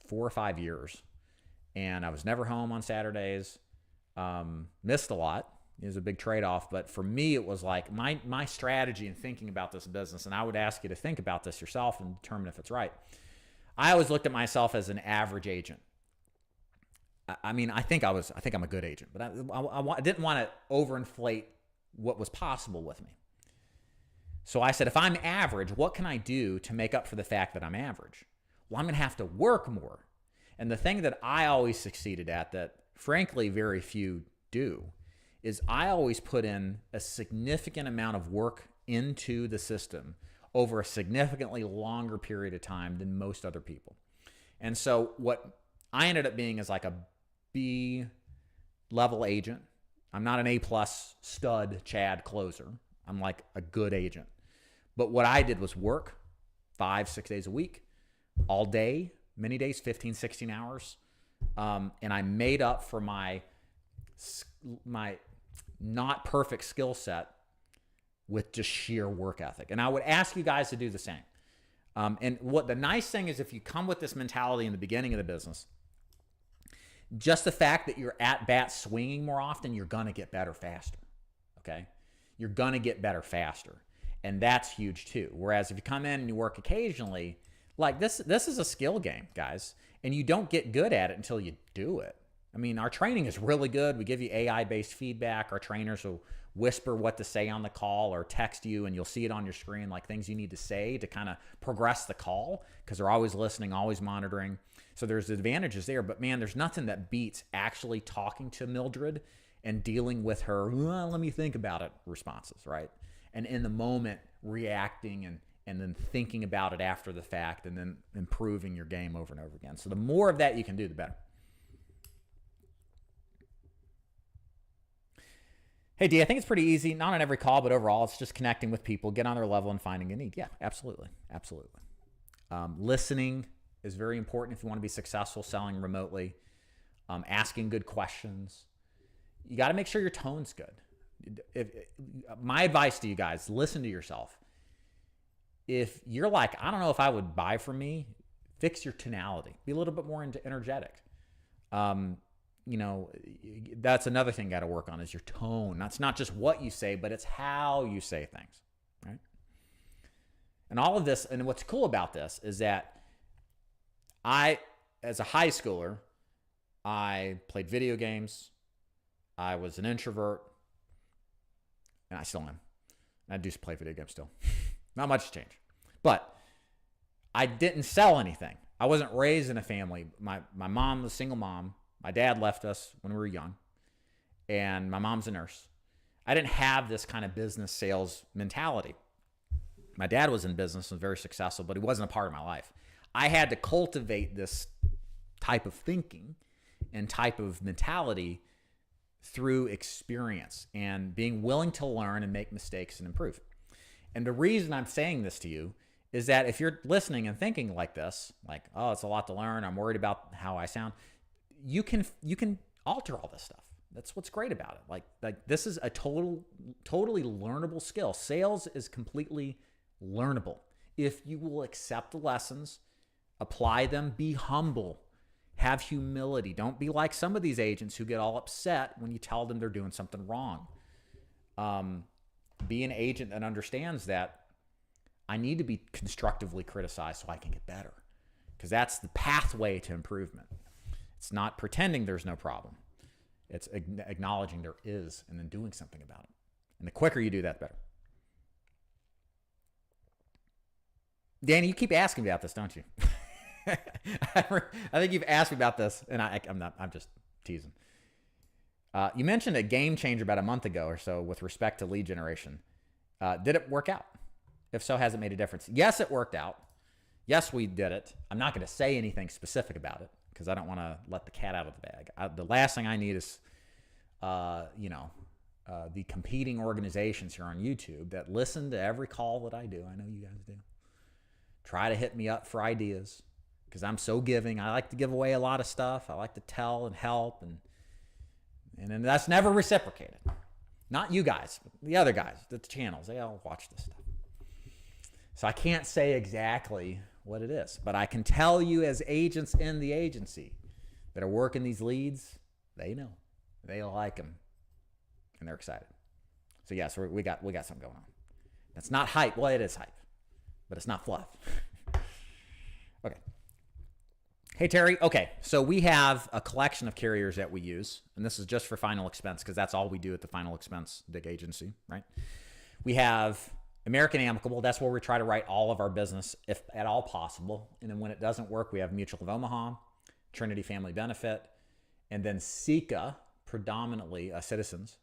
4 or 5 years. And I was never home on Saturdays. Missed a lot. It was a big trade-off. But for me, it was like my strategy in thinking about this business, and I would ask you to think about this yourself and determine if it's right. I always looked at myself as an average agent. I mean, I think I'm a good agent, but I didn't want to overinflate what was possible with me. So I said, if I'm average, what can I do to make up for the fact that I'm average? Well, I'm going to have to work more. And the thing that I always succeeded at that, frankly, very few do, is I always put in a significant amount of work into the system over a significantly longer period of time than most other people. And so what I ended up being is like a B level agent. I'm not an A+ stud Chad closer. I'm like a good agent. But what I did was work 5-6 days a week, all day, many days, 15, 16 hours. And I made up for my not perfect skill set with just sheer work ethic. And I would ask you guys to do the same. And what the nice thing is, if you come with this mentality in the beginning of the business, just the fact that you're at bat swinging more often, you're going to get better faster. Okay? You're going to get better faster. And that's huge too. Whereas if you come in and you work occasionally, like this is a skill game, guys. And you don't get good at it until you do it. I mean, our training is really good. We give you AI-based feedback. Our trainers will whisper what to say on the call or text you, and you'll see it on your screen, like things you need to say to kind of progress the call, because they're always listening, always monitoring. So there's advantages there. But man, there's nothing that beats actually talking to Mildred and dealing with her, well, let me think about it responses, right? And in the moment, reacting and then thinking about it after the fact, and then improving your game over and over again. So the more of that you can do, the better. Hey, D, I think it's pretty easy. Not on every call, but overall, it's just connecting with people, get on their level, and finding a need. Yeah, absolutely. Absolutely. Listening is very important if you want to be successful selling remotely. Asking good questions. You got to make sure your tone's good. My advice to you guys, listen to yourself. If you're like, I don't know if I would buy from me, fix your tonality. Be a little bit more energetic. You know, that's another thing you got to work on is your tone. That's not just what you say, but it's how you say things, right? And all of this, and what's cool about this is that as a high schooler, I played video games. I was an introvert, and I still am. I do play video games still. Not much has changed. But I didn't sell anything. I wasn't raised in a family. My mom was a single mom. My dad left us when we were young, and my mom's a nurse. I didn't have this kind of business sales mentality. My dad was in business and was very successful, but he wasn't a part of my life. I had to cultivate this type of thinking and type of mentality through experience and being willing to learn and make mistakes and improve. And the reason I'm saying this to you is that if you're listening and thinking like this, like, oh, it's a lot to learn, I'm worried about how I sound, you can alter all this stuff. That's what's great about it. Like this is a totally learnable skill. Sales is completely learnable. If you will accept the lessons, apply them, be humble, have humility. Don't be like some of these agents who get all upset when you tell them they're doing something wrong. Be an agent that understands that I need to be constructively criticized so I can get better, because that's the pathway to improvement. It's not pretending there's no problem. It's acknowledging there is and then doing something about it. And the quicker you do that, the better. Danny, you keep asking me about this, don't you? I think you've asked me about this, and I'm just teasing. You mentioned a game changer about a month ago or so with respect to lead generation. Did it work out? If so, has it made a difference? Yes, it worked out. Yes, we did it. I'm not going to say anything specific about it because I don't want to let the cat out of the bag. The last thing I need is, the competing organizations here on YouTube that listen to every call that I do. I know you guys do. Try to hit me up for ideas because I'm so giving. I like to give away a lot of stuff. I like to tell and help, and that's never reciprocated. Not you guys, but the other guys, the channels. They all watch this stuff. So I can't say exactly what it is, but I can tell you as agents in the agency that are working these leads, they know. They like them, and they're excited. So yes, we got something going on. That's not hype. Well, it is hype, but it's not fluff. Okay. Hey, Terry. Okay, so we have a collection of carriers that we use, and this is just for final expense because that's all we do at the final expense DIG agency, right? We have American Amicable. That's where we try to write all of our business, if at all possible. And then when it doesn't work, we have Mutual of Omaha, Trinity Family Benefit, and then Sika, predominantly a Citizens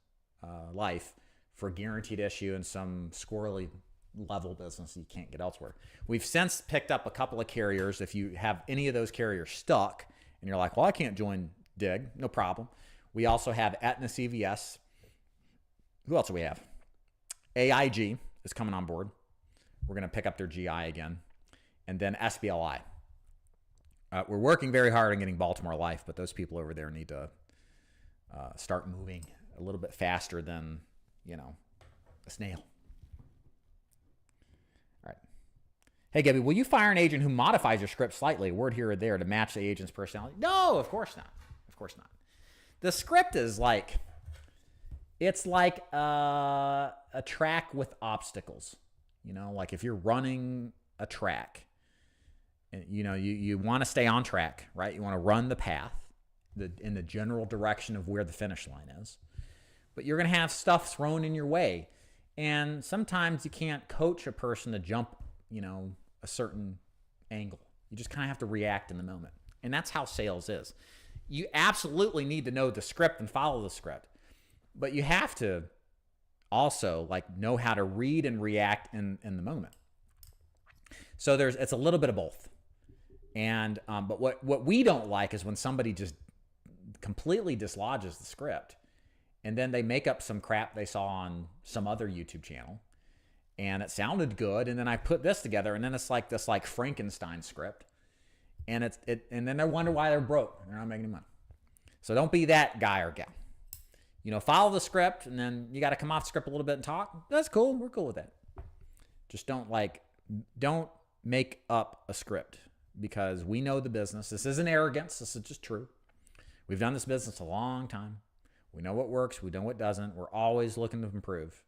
Life, for guaranteed issue and some squirrely level business you can't get elsewhere. We've since picked up a couple of carriers. If you have any of those carriers stuck and you're like, well, I can't join DIG, no problem. We also have Aetna CVS. Who else do we have? AIG is coming on board. We're going to pick up their GI again. And then SBLI. We're working very hard on getting Baltimore Life, but those people over there need to start moving a little bit faster than, a snail. All right. Hey, Gabby, will you fire an agent who modifies your script slightly, a word here or there, to match the agent's personality? No, of course not. Of course not. The script is it's like a track with obstacles. Like if you're running a track, and you want to stay on track, right? You want to run the path in the general direction of where the finish line is. But you're going to have stuff thrown in your way. And sometimes you can't coach a person to jump, a certain angle. You just kind of have to react in the moment. And that's how sales is. You absolutely need to know the script and follow the script. But you have to also know how to read and react in the moment. So it's a little bit of both. And but what we don't like is when somebody just completely dislodges the script and then they make up some crap they saw on some other YouTube channel and it sounded good, and then I put this together, and then it's like this Frankenstein script, and and then they wonder why they're broke. They're not making any money. So don't be that guy or gal. Follow the script, and then you got to come off the script a little bit and talk. That's cool. We're cool with that. Just don't make up a script, because we know the business. This isn't arrogance. This is just true. We've done this business a long time. We know what works. We know what doesn't. We're always looking to improve.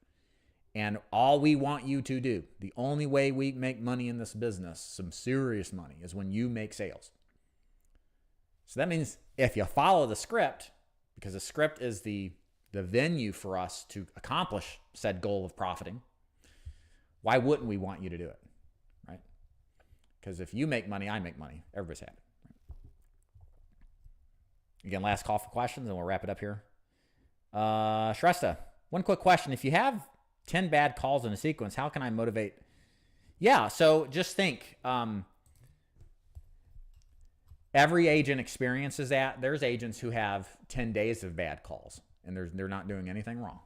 And all we want you to do, the only way we make money in this business, some serious money, is when you make sales. So that means if you follow the script, because the script is the venue for us to accomplish said goal of profiting, why wouldn't we want you to do it, right? Because if you make money, I make money. Everybody's happy. Right? Again, last call for questions, and we'll wrap it up here. Shrestha, one quick question. If you have 10 bad calls in a sequence, how can I motivate? Yeah, so just think. Every agent experiences that. There's agents who have 10 days of bad calls, and they're not doing anything wrong.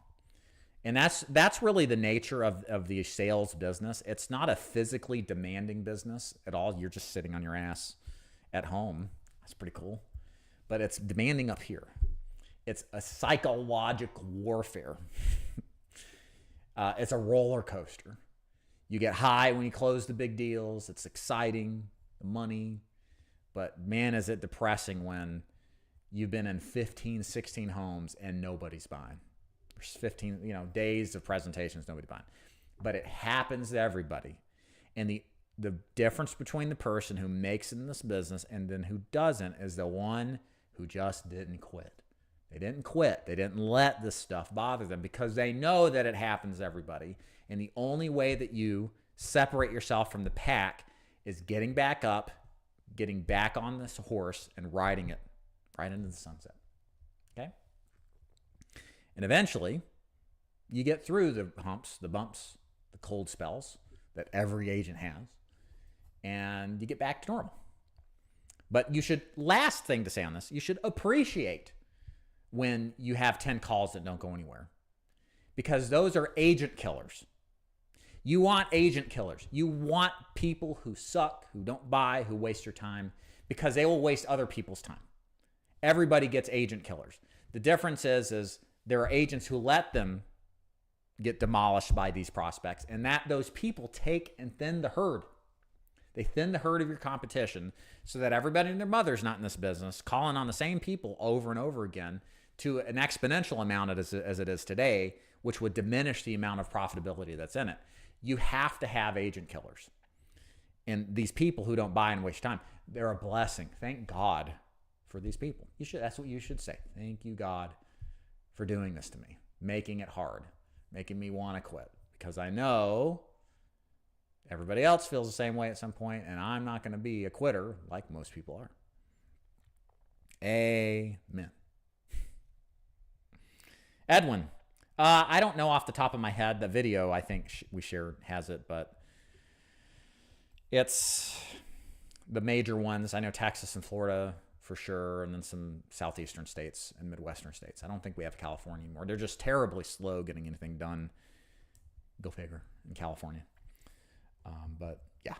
And that's really the nature of the sales business. It's not a physically demanding business at all. You're just sitting on your ass at home. That's pretty cool. But it's demanding up here. It's a psychological warfare. It's a roller coaster. You get high when you close the big deals. It's exciting, the money. But man, is it depressing when you've been in 15, 16 homes and nobody's buying. There's 15, days of presentations, nobody's buying. But it happens to everybody. And the difference between the person who makes it in this business and then who doesn't is the one who just didn't quit. They didn't quit. They didn't let this stuff bother them because they know that it happens to everybody. And the only way that you separate yourself from the pack is getting back up, getting back on this horse and riding it right into the sunset. Okay? And eventually, you get through the humps, the bumps, the cold spells that every agent has, and you get back to normal. But you should, last thing to say on this, you should appreciate when you have 10 calls that don't go anywhere, because those are agent killers. You want agent killers. You want people who suck, who don't buy, who waste your time, because they will waste other people's time. Everybody gets agent killers. The difference is there are agents who let them get demolished by these prospects, and that those people take and thin the herd. They thin the herd of your competition so that everybody and their mother's not in this business calling on the same people over and over again to an exponential amount as it is today, which would diminish the amount of profitability that's in it. You have to have agent killers. And these people who don't buy and waste time, they're a blessing. Thank God for these people. That's what you should say. Thank you, God, for doing this to me, making it hard, making me want to quit, because I know everybody else feels the same way at some point, and I'm not going to be a quitter like most people are. Amen. Edwin, I don't know off the top of my head. The video I think we shared has it, but it's the major ones. I know Texas and Florida for sure, and then some southeastern states and midwestern states. I don't think we have California anymore. They're just terribly slow getting anything done. Go figure, in California. But yeah.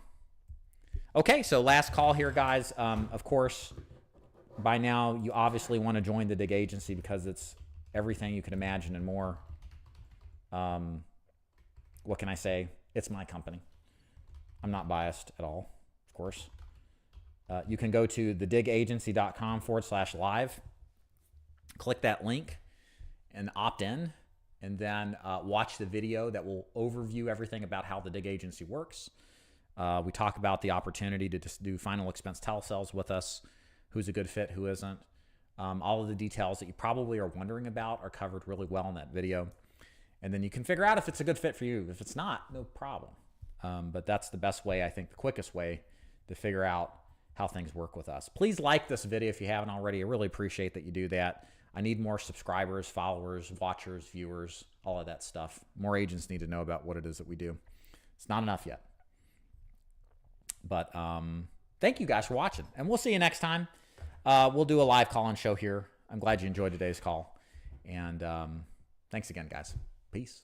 Okay, so last call here, guys. Of course, by now you obviously want to join the Dig Agency because it's everything you can imagine and more. What can I say? It's my company. I'm not biased at all, of course. You can go to thedigagency.com/live, click that link and opt in, and then watch the video that will overview everything about how the Dig Agency works. We talk about the opportunity to just do final expense telesales with us, who's a good fit, who isn't. All of the details that you probably are wondering about are covered really well in that video. And then you can figure out if it's a good fit for you. If it's not, no problem. But that's the best way, I think, the quickest way to figure out how things work with us. Please like this video if you haven't already. I really appreciate that you do that. I need more subscribers, followers, watchers, viewers, all of that stuff. More agents need to know about what it is that we do. It's not enough yet. But thank you guys for watching, and we'll see you next time. We'll do a live call-in show here. I'm glad you enjoyed today's call. And thanks again, guys. Peace.